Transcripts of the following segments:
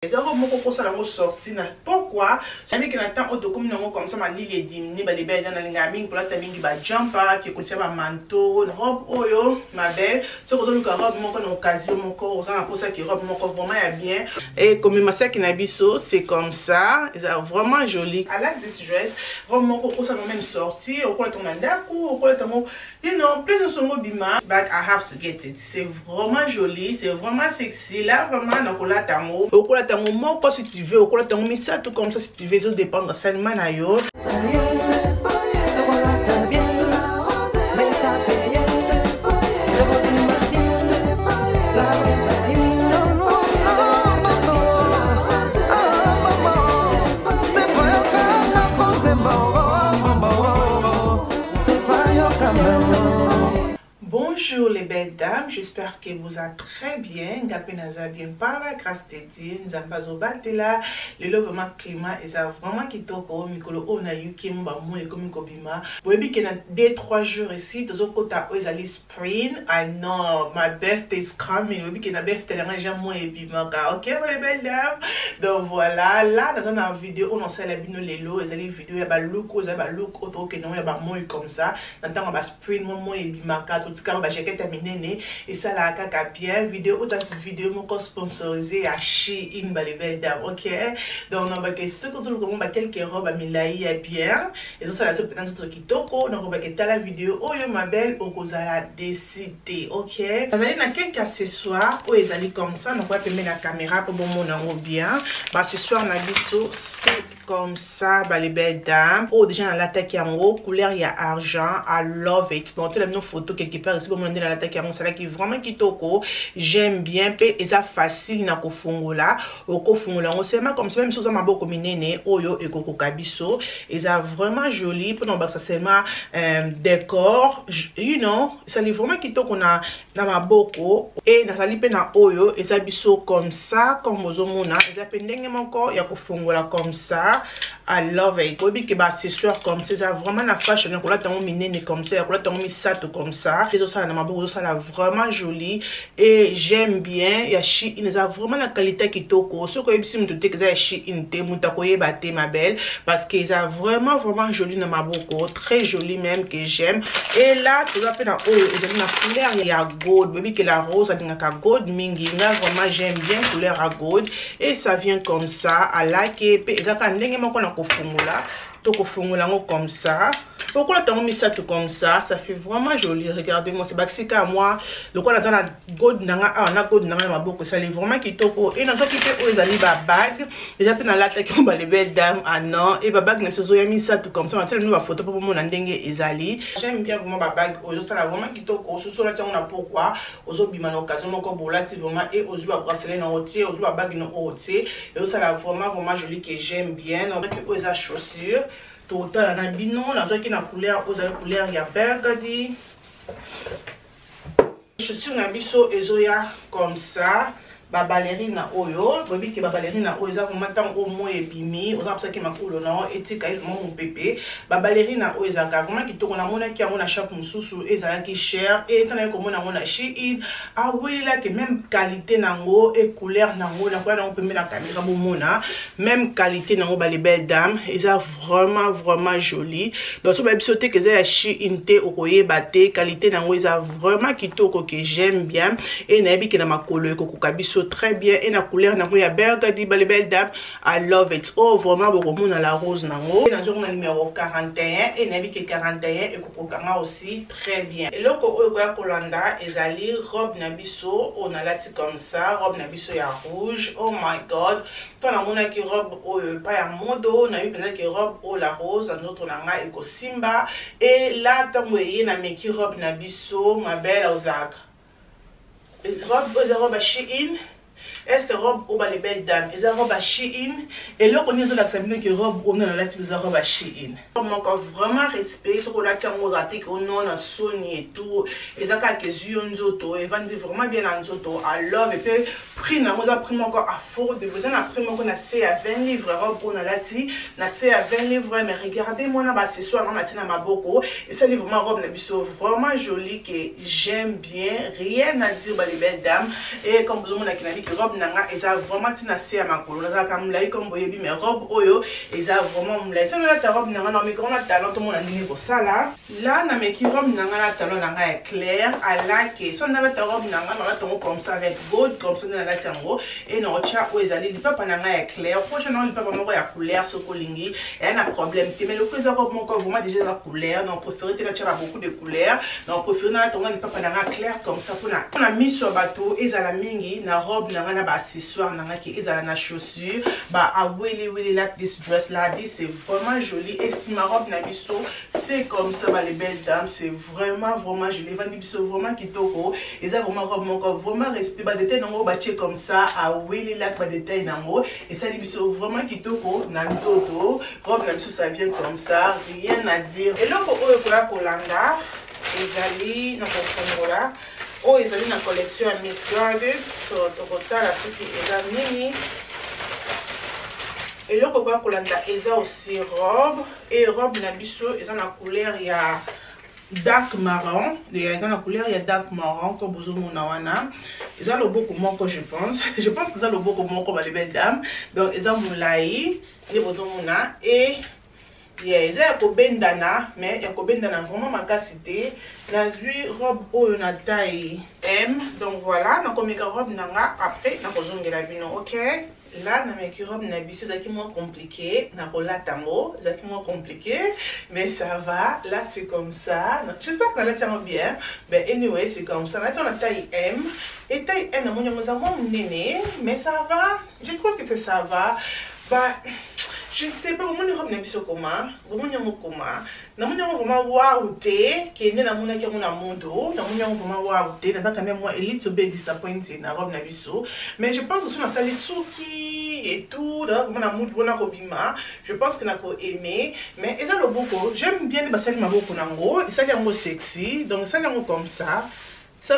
Les robes moko ça la sorti na pourquoi jamais que n'attend auto comme non comme ça ma lit les dîner ba les belles dans la gaming pour la taming qui ba jumper qui coûte ba manteau robe oyo ma belle ce que nous robe moko en occasion moko ça pour ça qui robe moko vraiment bien et comme ma sœur qui na biso c'est comme ça c'est vraiment joli. I like this dress robe moko ça même sorti au quoi ton mandaku au quoi ton you know plus de son bima but I have to get it. C'est vraiment joli, c'est vraiment sexy là vraiment donc là tamo au quoi tango moko si tu veux au quoi tango ça tout comme ça si tu veux ça dépend de seulement na yo. Bonjour les belles dames, j'espère que vous allez très bien. Gapenaza bien par la grâce de Dieu. Nzambazo batela. Le vraiment climat et ça vraiment qui toko mikolo ona yuki mba mo et comme kobima. Boyebi que na 2-3 jours ici, tous au côté où ils allaient spring. I know my birthday is coming. Boyebi que na birthday la j'ai mo et bima. OK les belles dames. Donc voilà, là dans une vidéo on sait la bino lelo, ils allaient vidéo ya ba look, ils ba look autre que non ya ba mo comme ça. N'entend on va spring mo et bima ka tout cas j'ai terminé et ça la caca bien vidéo cette vidéo mon sponsorisé à Shein les belles dames. OK donc on va que ce que vous comment quelques robes à milai bien et ça la peut-être qui toko donc on va que la vidéo oh yo ma belle au kozala décider. OK vous allez dans quelques accessoires où ils allaient comme ça donc on va mettre la caméra pour bon mon bien bah ce soir on a biso c'est comme ça les belles dames oh déjà dans l'attaque en haut couleur il y a argent I love it donc tu as une photo quelque part ici pour me demander dans l'attaque en haut c'est là qui vraiment qui toko j'aime bien et ça facile na kofungola au kofungola on sait comme ça même si vous avez beaucoup minene oyo et koko kabiso et ça vraiment joli pour donc ça c'est ma décor you know ça est vraiment qui toko na ma boko et na sali pe na oyo et ça biso comme ça comme ozomona et ça pendenge encore ya kofungola comme ça. I love it. Obi que bah c'est sûr comme ça vraiment la fashion on l'a tant minene comme ça on l'a tant mis ça tout comme ça et ça na maboko ça la vraiment joli et j'aime bien ya Shein il a vraiment la qualité qui toko ce que si me tout que ça Shein te mutakoye baté ma belle parce que ça vraiment joli na maboko très joli même que j'aime et là tu vas faire dans oh il y a une couleur il y a gold baby que la rose a une gold mingi là vraiment j'aime bien couleur à gold et ça vient comme ça à like et ça quand ndenge moko na kofungula to kofungula ngo comme ça pourquoi t'as mis ça tout comme ça fait vraiment joli regardez-moi c'est baxika moi le quoi dans la gold nanga on a gold nanga ma beaucoup ça est vraiment qui toko et dans qui fait aux ali ba bag déjà puis dans la tête on va les belles dames ah non et ba bag même se zoya mis ça tout comme ça on tient nous la photo pour mon ndenge ezali j'aime bien vraiment ba bag aux ça là vraiment qui toko sous la on a pourquoi aux bima occasion encore relativement et aux ba bracelet na ôtier aux ba bag na ôtier et ça là vraiment joli que j'aime bien donc aux a chaussures total na bino na qui na couleur aux couleur il y a burgundy chaussures na biso ezoya comme ça ba ballerine oyo bobi ke ba ballerine oyo za komata au moins ebimi oza pour ça que makolo na etika mon bébé ba ballerine oyo za vraiment ki toko na mona ki amona chaque mususu ezala ki cher et tana ko mona mona Shein ah oui là que même qualité nango et couleur nango na quoi on peut mettre la caméra pour mona même qualité nango ba les belles dames eza vraiment joli donc so ba bisoté que za Shein te okoye baté qualité nango eza vraiment ki toko que j'aime bien et na bi ke na makolo ko kabiso très bien et la couleur na ya burgundy les belles dames I love it oh vraiment beaucoup monde la rose nango et dans le numéro 41 et nabi que 41 et kokokanga aussi très bien et loko oyo ya kolanda ezali robe na biso on a lati comme ça robe na biso ya rouge oh my god toi na mona ki robe oyo pas ya modo na eu penza ki robe o la rose en autre nanga eko simba et là tango yé na meki robe na biso ma belle ozaka robe à Shein est-ce que robe au bas les belles dames et robe à Shein et là on est sur la famille que robe on a la robe à Shein encore vraiment respect ce qu'on a tient aux articles on a Sony et tout et ça quand que zionzoto et vend vraiment bien en zoto I love et puis prix na moi prix encore à fort de vous en prix qu'on a c'est à 20 livres robe on a lati na c'est à 20 livres mais regardez moi na ce soir on a tina ma boko et ça livre ma robe na biso vraiment jolie que j'aime bien rien à dire les belles dames et comme vous on a qui robe nanga eza vraiment tina se ya makolo na ka mulai comme boyebi mais robe oyo eza vraiment mulai so na ta robe nanga na micro na talon to mona ndenge ko sala là na meki robe nanga na talon nanga est clair à like so na ta robe nanga na tongo comme ça avec gold comme ça na la tango et na cha o ezali lipapa nanga est clair prochainement lipapa moko ya couleur so kolingi et na problème te mais le ko eza robe moko vraiment déjà la couleur donc préféré te na cha beaucoup de couleurs donc préféré na tonga lipapa nanga clair comme ça pour na mis sur bateau ezala mingi na robe nanga na ba accessoire nanga ki ezala na chaussure ba a really like this dress là this c'est vraiment joli et si ma robe na biso c'est comme ça ba les belles dames c'est vraiment joli vandi biso vraiment kitoko eza vraiment robe moko vraiment respect ba détail nango ba che comme ça a really like ba détail nango et ça biso vraiment kitoko na nzoto robe na biso ça vient comme ça rien à dire et loko oyo koya kolanda ezali na kofongola oh ezali na collection ya Miss Garden so tokotala soki eza nini eloko kwa kolanda eza aussi robe et robe na biso eza na couleur ya dark marron eza na couleur ya dark marron comme bozomona wana eza loboko moko je pense que eza loboko moko ba les belles dames donc eza mulai nde bozomona et yeah, eza ya kobendana mais ya kobendana vraiment makasi te nazwi robe oyo na taille M donc voilà nakomeka robe nanga après nakozongela bino ok là na meki robe na biso ezaki moins compliqué na kolata yango ezaki moins compliqué mais ça va là c'est comme ça j'espère que nalati yango bien mais anyway c'est comme ça nalati na taille M et taille M na moni yango eza mwa monene mais ça va je trouve que ça va bah je ne sais pas comment les robes n'habillent comment na moni yango vraiment waouh te ke ne na mona ki na mondo na moni yango vraiment waouh te na quand même moi elite so be disappointed na robe na biso mais je pense que sur na sali suki et tout là comment na mood bona ko bima je pense que na ko aimer mais eza loboko j'aime bien de basali maboko nango et ça yango sexy donc ça yango comme ça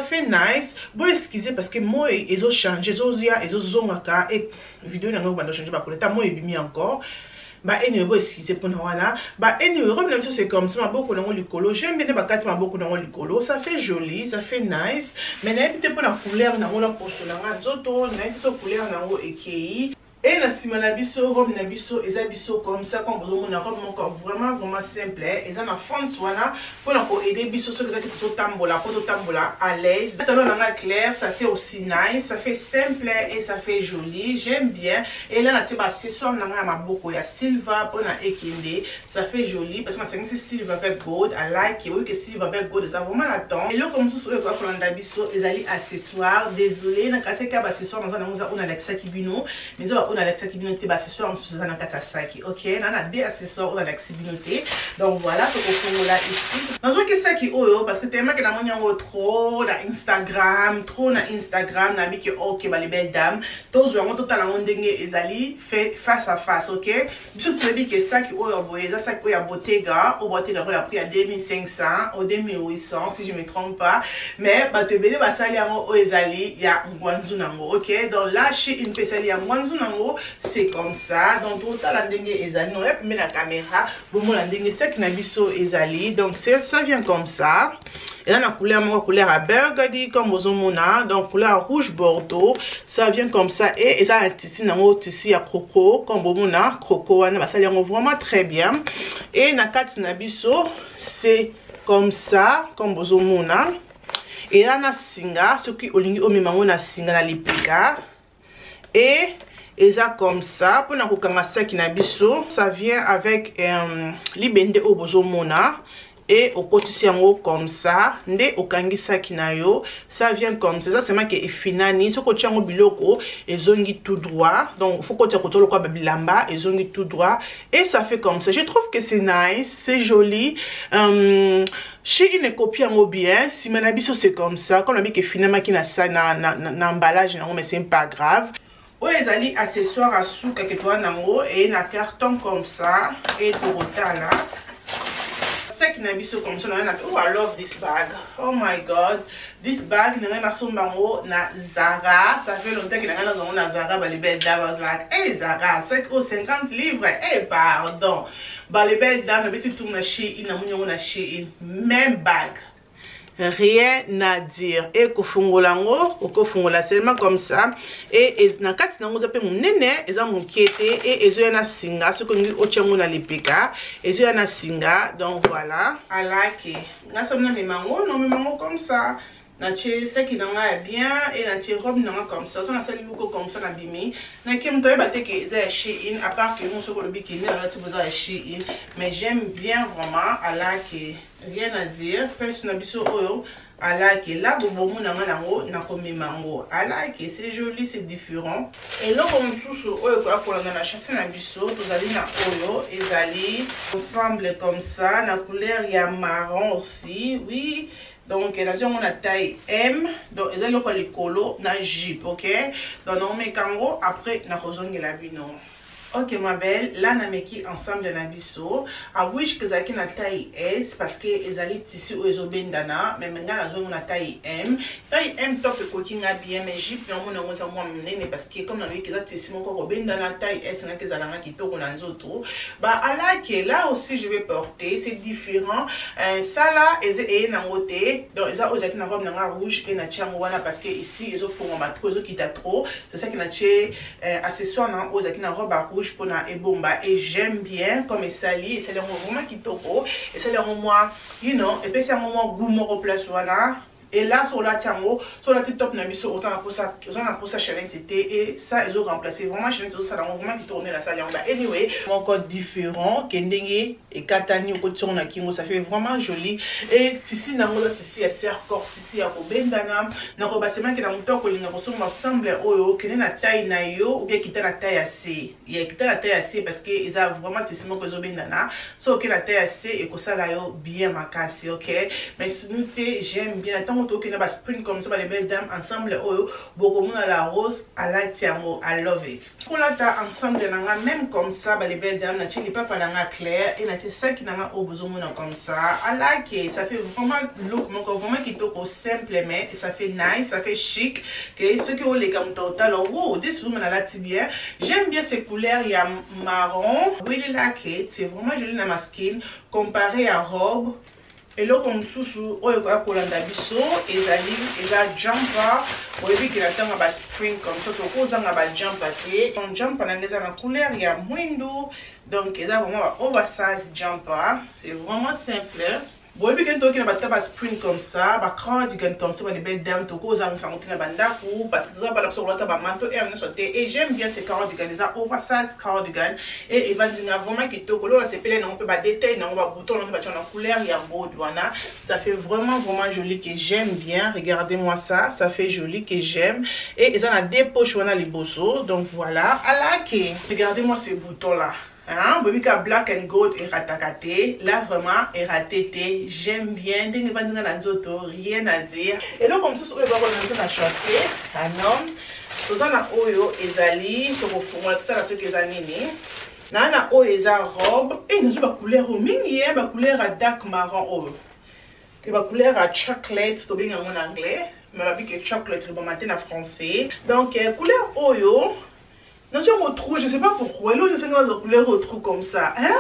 fait nice. Bon, excusez parce que moi, ils ont changé, ils ont zongaka et vidéo n'a pas changé parce que t'as moi mis encore. Bah anyway, bon, excusez pour nous voilà. Bah anyway, robe la c'est comme ça, beaucoup dans le colo. J'aime bien les baguettes, beaucoup dans le colo. Ça fait joli, ça fait nice. Mais n'importe pour la couleur, n'a pas pour son nanga zoto, n'importe couleur n'a pas équilibré. Et la simana biso robe na biso eza biso comme ça quand vous avez une robe encore vraiment simple et ça na fond wana pour na ko aider biso ceux qui sont tambola à l'aise talon na clair ça fait aussi nice ça fait simple et ça fait joli j'aime bien et là na tiba accessoire na ma maboko ya silver pour na ekinde ça fait joli parce que c'est silver avec gold I like oui que silver avec gold ça vraiment la temps et là comme ça sur quoi kolanda biso ezali accessoire désolé na kase ka accessoire dans on a Alexa Kibino mais on a l'accessibilité accessoire on a katasaki ok on a des accessoires on a l'accessibilité donc voilà ce qu'on là ici dans que ça qui oyo parce que tellement que la monia trop na Instagram na mi que ok ba les belles dames tous vraiment tout à la ndenge ezali fait face à face ok biso tu dis que ça qui oyo boyeza ça qui oyo Bottega au Bottega on a pris à 2500 au 2800 si je me trompe pas mais ba te bele ba sali yango ezali ya ngwanzu nango ok donc là chez une pesali ya ngwanzu nango c'est comme ça donc tout à la dengue ezali non mais la caméra bon la dengue c'est que na biso ezali donc ça vient comme ça et là la couleur à burgundy comme aux mona donc couleur rouge bordeaux ça vient comme ça et ça un tissu nango tissu à croco comme mona croco wana ba sali yango vraiment très bien et na kati na biso c'est comme ça comme aux mona et là na singa ce qui olingi omemango na singa na lipika et ça comme ça pour na kokanga saki na biso ça vient avec libende obozo mona et au côté yango comme ça nde okangi saki na yo ça vient comme ça c'est marqué finani ce côté yango biloko ezongi tout droit donc faut côté côté lokwa babilamba ezongi tout droit et ça fait comme ça je trouve que c'est nice c'est joli chez une copie en bien si manabiso c'est comme ça comme on a dit que finalement qui na ça na emballage non mais c'est pas grave. Oui, les alliés accessoires à sous que toi nango et un carton comme ça et tout là. C'est qui n'a vu comme ça oh I love this bag. Oh my god, this bag n'a pas son bango na Zara. Ça fait longtemps qu'il n'a pas dans Zara bah les belles dames was like hey Zara 50 livres. Hey pardon. Bah les belles dames le petit tour na chez il n'a mon na chez même bag. rien à dire. Et kofungolango, kofungola seulement comme ça. Et na kati nango zape munene, eza mukiete et ezo yana singa, ce que nous ochengo na lipeka, ezo yana singa. Donc voilà. Alaki. Na somna memango, non memango comme ça. Na che ce qui nanga bien et na che robe nanga comme ça. So na sali luko comme ça na bimi. Na kem toye bate que eza Shein à part que nous so ko le bikini na ti boza Shein, mais j'aime bien vraiment alaki. Rien à dire. Personne biso oyo alaki là bobo nanga nango na komemango. Alaki c'est joli, c'est différent. Et là comme tout oyo ko la na chasse na biso, vous allez na oyo ezali ensemble comme ça na couleur ya marron aussi. Oui. Donc, là, on a taille M. Donc, ils ont les colos, na jupe, ok? Donc, on met kango, après, na rozongi la bino. Ok, ma belle, là, on a mis ensemble de nabiso. A wish que zaki na taille S, parce que ils allaient tissu ou ils bendana, mais maintenant, la zone on a taille M. Taille M, top le coquin a bien, mais jupe, on a moins mené, parce que comme on a vu qu'ils ont tissu mon corps bendana, taille S, on a qu'ils allaient qui tournent en autres. Bah, à la qui là aussi, je vais porter, c'est différent. Ça là, ils ont côté, donc ils ont une robe rouge et na changouana, parce que ici, ils ont fait ma cause qui t'a trop. C'est ça qui n'a pas accessoire, ils ont une robe rouge. Pour na ebomba et j'aime bien comme sali et c'est le moment qui toko et c'est le moment you know et puis c'est un moment goût moko place voilà. Et là, sur la tiamo, sur la top na biso, autant pour ça challenge et ça, ils ont remplacé vraiment challenge ça dans vraiment qui tournait la salle en bas. Anyway, encore différent, kendenge et katani au côté na kingo, ça fait vraiment joli. Et ici, na mola ici, c'est encore ici à Kobendana, na robassement qui na montant que les négociations ensemble oyo, qui na taille na yo ou bien qui la taille assez. Il y a qui la taille assez parce que ils ont vraiment tissimo que Zobendana, sauf que la taille assez et que ça là yo bien ma casse, ok. Mais sinon j'aime bien qui n'a pas sprint comme ça les belles dames ensemble beaucoup monde à la rose à la tiamo I love it pour la ta ensemble de langa même comme ça les belles dames na chili papa langa clair et na ça qui n'a au besoin comme ça I like it ça fait vraiment look mon vraiment qui toko simple mais ça fait nice ça fait chic que ceux qui ont les comme total wow this woman a la bien j'aime bien ces couleurs il y a marron really like it c'est vraiment joli dans ma skin comparé à robe. Et là, comme sous oyo pour la biso, ils a jumper, ou et puis qu'il attend à spring comme ça, donc aux gens à jumper, on jump pendant des ans couleur, il y a window, donc ils a vraiment oversize jumper, c'est vraiment simple. Bon, et puis quand on a un spring comme ça, bah cardigan comme ça, les belles dames, tout cause en santé na bandaku, parce que tout ça pas sur l'autre manteau et on sauté. Et j'aime bien ces cardigans, les oversize cardigan. Et il va dire vraiment que tout là c'est plein, on peut pas détailler, on va bouton, on va changer la couleur, il y a beau douana. Ça fait vraiment joli que j'aime bien. Regardez-moi ça, ça fait joli que j'aime. Et ils ont a des poches on a les bossos, donc voilà. Regardez-moi ces boutons là. Hein, black and gold et ratakate, là vraiment et ratété, j'aime bien, rien à dire. Et donc comme ça, on va chanter, un homme, tout ça oyo ezali, tout ça ce que zanini, na oyo eza robe, et nous avons couleur au mingi, ba couleur à dark marron oyo, que ba couleur à chocolate, to bien en anglais, mais ba que chocolate le bon matin en français. Donc couleur oyo. Nous avons trop, je ne sais pas pourquoi, nous avons une couleur trop comme ça. Hein?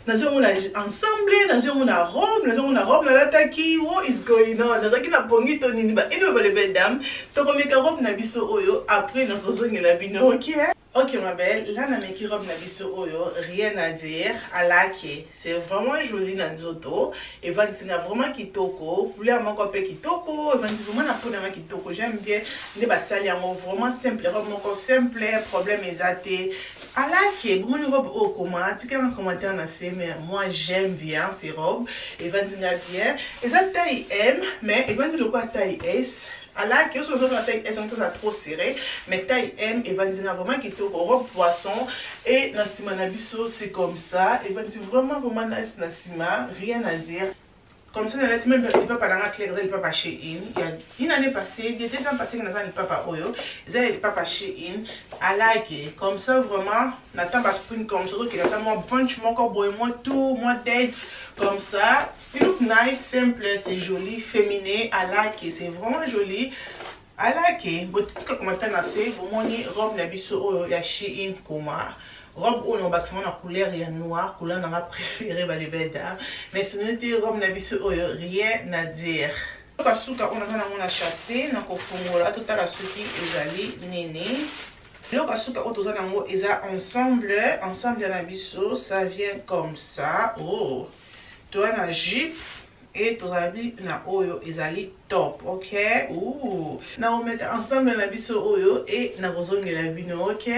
Nous avons ensemble, nous avons une robe, nous avons la taki, what is going on? Nous avons une pongi tonini, et nous avons les belles dames. Donc, on met une robe na biso oyo, après nous avons la bino, ok? Ok ma belle, là on a mis robe na biso oyo, rien à dire, alaki, c'est vraiment joli na nzoto, et vantina vraiment kitoko, couleur mon copé kitoko, et vantina vraiment na peau na kitoko, j'aime bien, les basali vraiment simple, robe mon corps simple, problème exaté, alaki, bon une robe au comment, tu peux en commentaire na c'est, mais moi j'aime bien ces robes, et vantina bien, et ça taille M, mais et vantina quoi taille S. Alors que sur la taille S, on a trop serré, mais taille M, et vantina vraiment qui est robe poisson, et Nassima Nabiso, c'est comme ça, et vantina vraiment nice Nassima, rien à dire. Comme ça, même il peut pas dans la claire, il peut pas chez il y a une année passée, il y a 2 ans passés que nous avons pas oyo, il peut pas chez il, I like it. Comme ça vraiment, n'attend pas spring comme ça, qu'il attend moi brunch, mon corps boy, moi tout, moi date, comme ça. Il look nice, simple, c'est joli, féminin, I like it, c'est vraiment joli. I like it. But tout ce que commentaire là c'est, vous m'ont robe nabiso ya Shein Kuma. Robe où on bâtiment la couleur est noire, couleur n'a pas préféré les belles dames. Mais ce n'était robe nabiso rien à dire. Kasuka on a chassé na kofungola totala soki ezali nini. Le kasuka otozanango eza ensemble na biso, ça vient comme ça. Oh, toi na jupe et tozali na oyo ezali top, ok. Ouh, na on met ensemble na biso oyo et na kozongela bino, ok.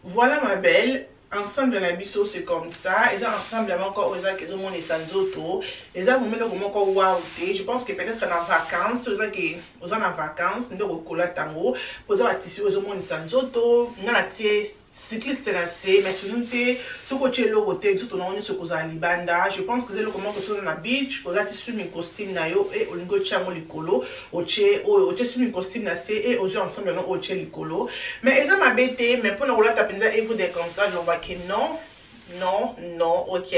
Voilà ma belle. Ensemble la biso c'est comme ça. Ils ont ensemble encore aux qui ont mon sanzoto. Ils ont mis le comment encore wow. Je pense que peut-être en vacances, aux en vacances, nous devons coller tango. Vous avez tissu aux mon sanzoto. Nous la tiers cycliste là c'est mais sur nous ce côté le côté tout on ce qu'on a libanda. Je pense que c'est le comment que sur la beach. Vous avez tissu mon costume na yo et au lingo chango likolo. Au tissu mon costume na c'est et aux ensemble non au che likolo. Mais ils ont ma bête mais pour nous la tapenza et vous des comme ça je vois que non, ok.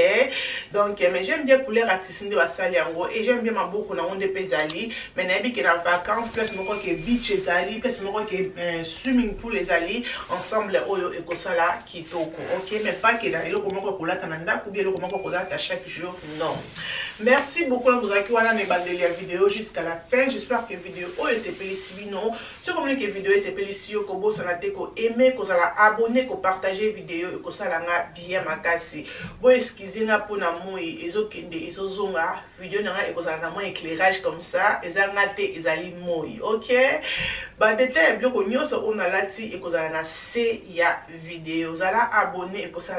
Donc, mais j'aime bien couleur artistique de Wasali Ango et j'aime bien ma beaucoup na onde pesali. Mais n'abi que dans vacances, plus mon quoi que beach ezali, plus mon quoi que swimming pool ezali, ensemble oyo et kosala kitoko, ok. Mais pas que dans le comment quoi kola tananda ou bien le comment quoi kola chaque jour, non. Merci beaucoup de vous accueillir dans mes bandes de vidéo jusqu'à la fin. J'espère que la vidéo est pélissive, non. Si vous voulez que la vidéo est pélissive, que vous aimez, que vous abonné, que vous partagez la vidéo et que vous bien makasi. Vous excusez pour na moi et kende et zonga vidéo na et que vous avez éclairage comme ça et ça ngate et ali moi, ok. Bah détail bien que nous on a lati et que vous avez na c'est ya vidéo. Vous allez abonner et que ça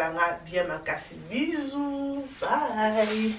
bien makasi. Bisous, bye.